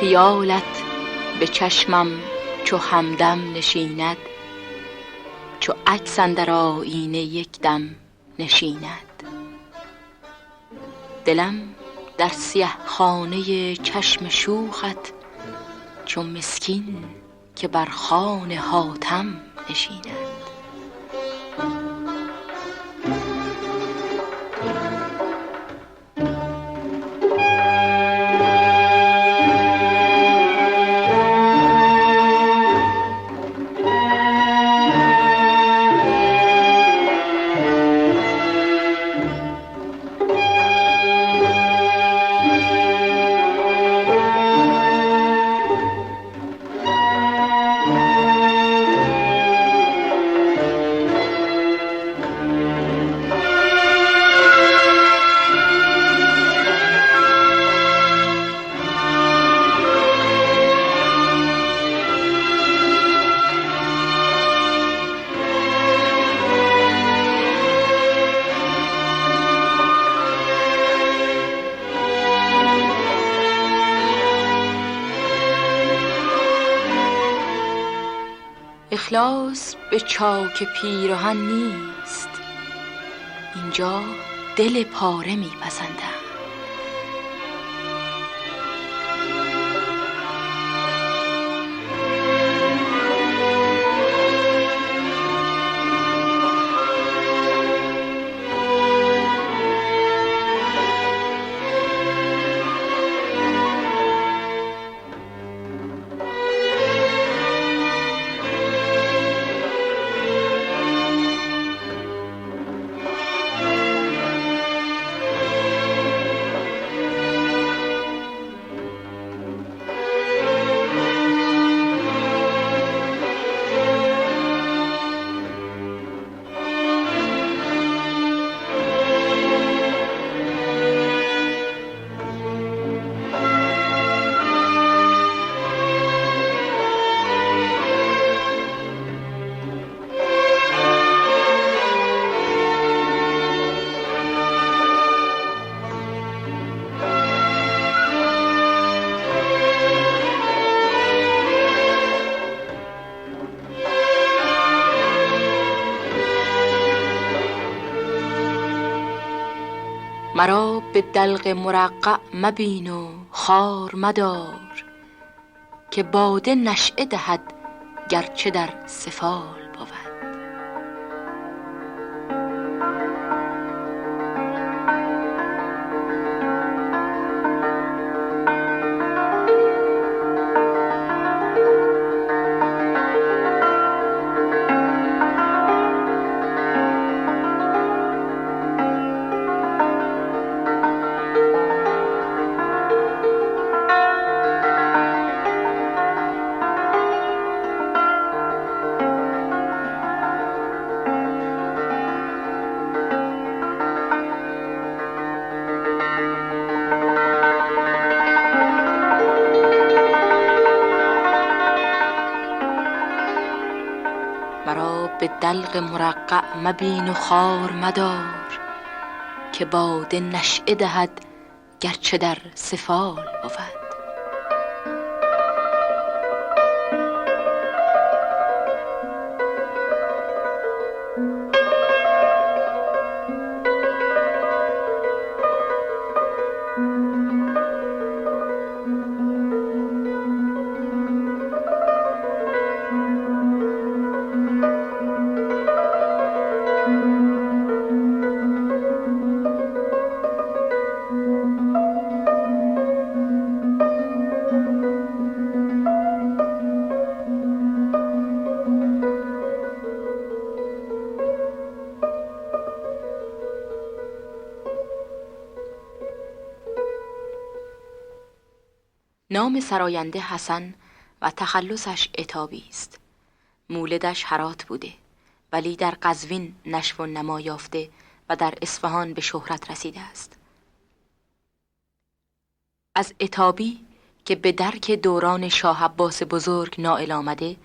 خیالت به چشمم چو همدم نشیند، چو عکس اندر آیینه یک دم نشیند. دلم در سیه خانه چشم شوخت، چو مسکین که بر خوان حاتم نشیند. اخلاص به چاک پیرهن نیست، اینجا دل پاره میپسندم. مرا به دلق مرقع مبین و خوار مدار، که باده نشأه دهد گرچه در سفال بود. مرا به دلق مرقع مبین و خوار مدار، که باده نشأه دهد گرچه در سفال بود. نام سراینده حسن و تخلصش عتابی است. مولدش هرات بوده، ولی در قزوین نشو و نما یافته و در اصفهان به شهرت رسیده است. از عتابی که به درک دوران شاه عباس بزرگ نائل آمده،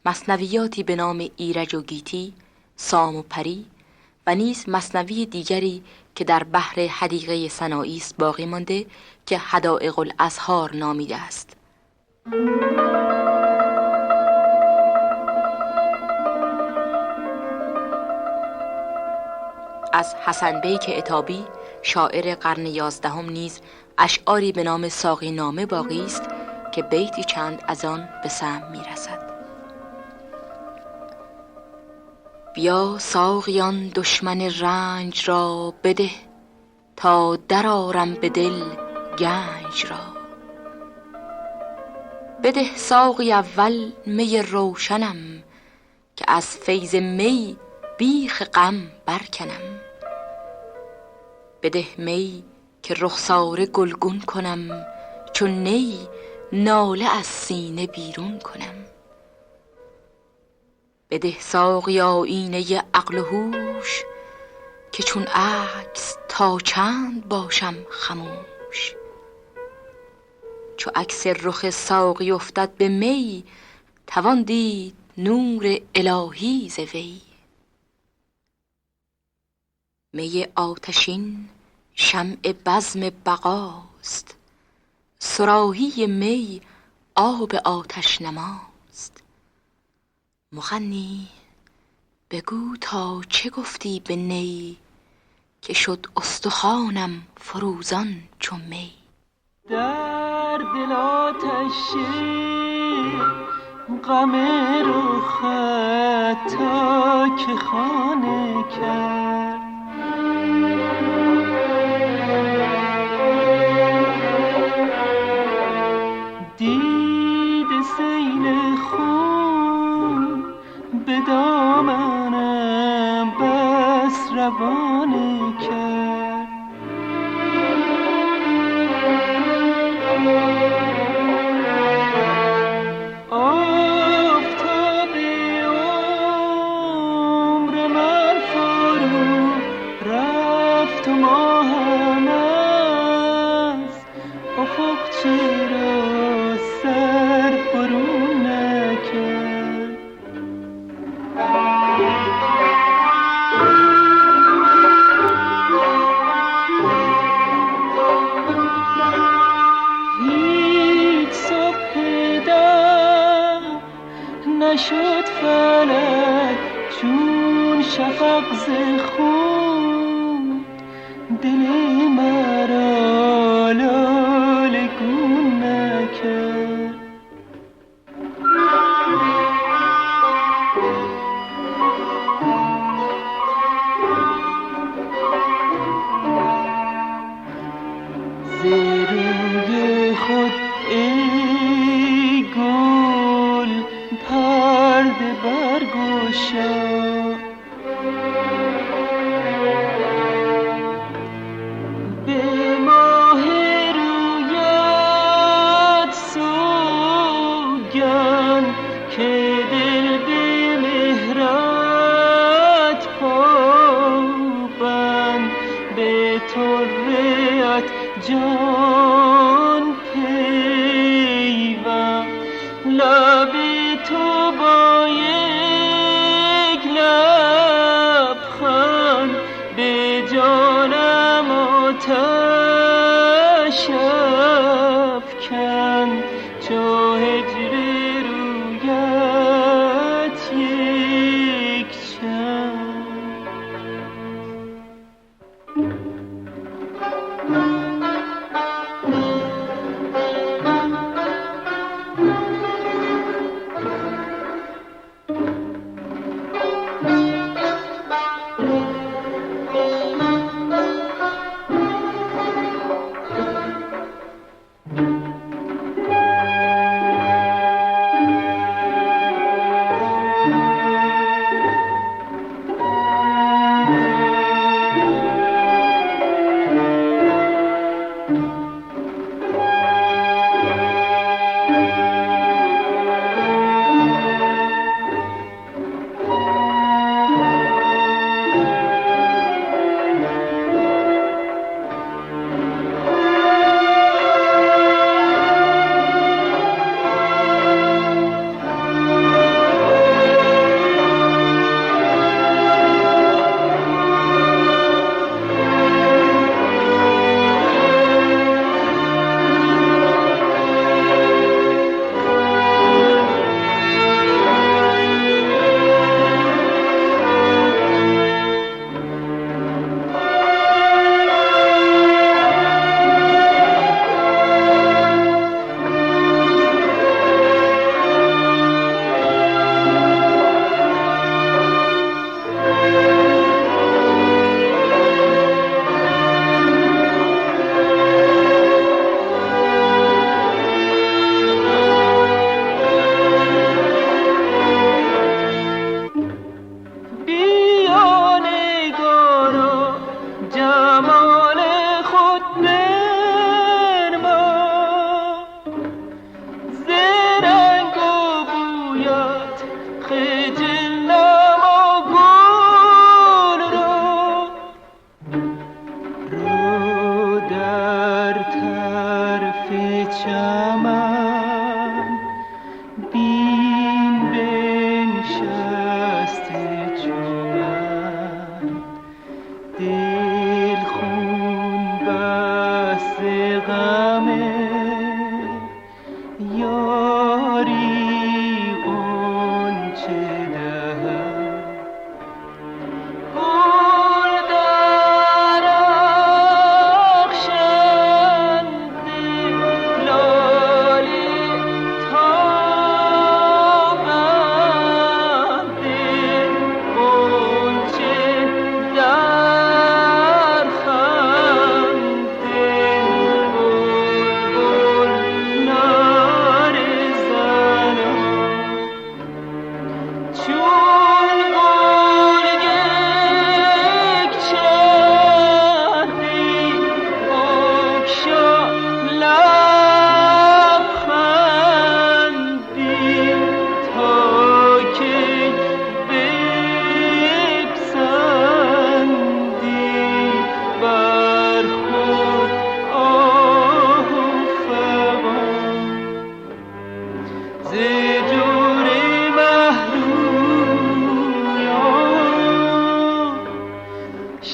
مثنویاتی به نام ایرج و گیتی، سام و پری و نیز مثنوی دیگری که در بحر حدیقه سنایی است باقی مانده که حدائق الازهار نامیده است. از حسن بیک عتابی شاعر قرن 11 نیز اشعاری به نام ساقی نامه باقی است که بیتی چند از آن به سمع می‌رسد. بیا ساقیان دشمن رنج را بده، تا درآرم به دل گنج را. بده ساقی اول می روشنم، که از فیض می بیخ غم برکنم. بده می که رخساره گلگون کنم، چون نی ناله از سینه بیرون کنم. بده ساقی آیینه عقل و هوش، که چون عکس تا چند باشم خموش. چو عکس رخ ساقی افتد به می، توان دید نور الهی ز وی. می آتشین شمع بزم بقاست، صراحی می آب آتش نماست. مغنی بگو تا چه گفتی به نی، که شد استخوانم فروزان چو می. در دل آتش غم رخت تا که خانه کرد. دید سیل خون به دامنم بس روانه کرد. آفتاب عمر من فرو رفت و ماهم از افق چرا سر برون نکرد. هیچ صبح دم نشد فلک چون شفق ز خون، دل مرا لاله گون نکرد. ز روی خود ای گل پرده برگشا، به ماه رویت سوگند که دل به مهرت پابند. به طره جان پیوند، لب تو با یک لبخند به جانم آتش افکند. چو هجر رویت یک چند.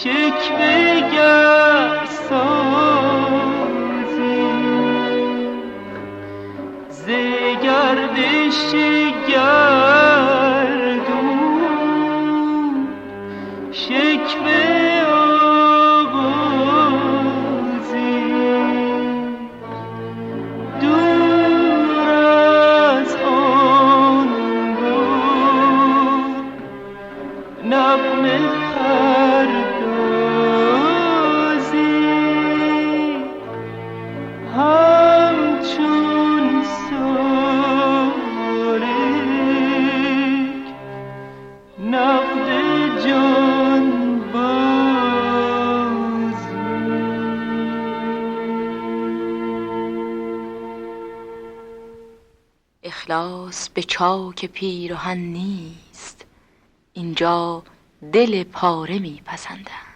شکوه گر سازی ز گردش گردون شکوه آوازی دور از آن بود نغمه پردازی همچون سالک نقد جان بازی. اخلاص به چاک پیرهن نیست، اینجا دل پاره می پسندند.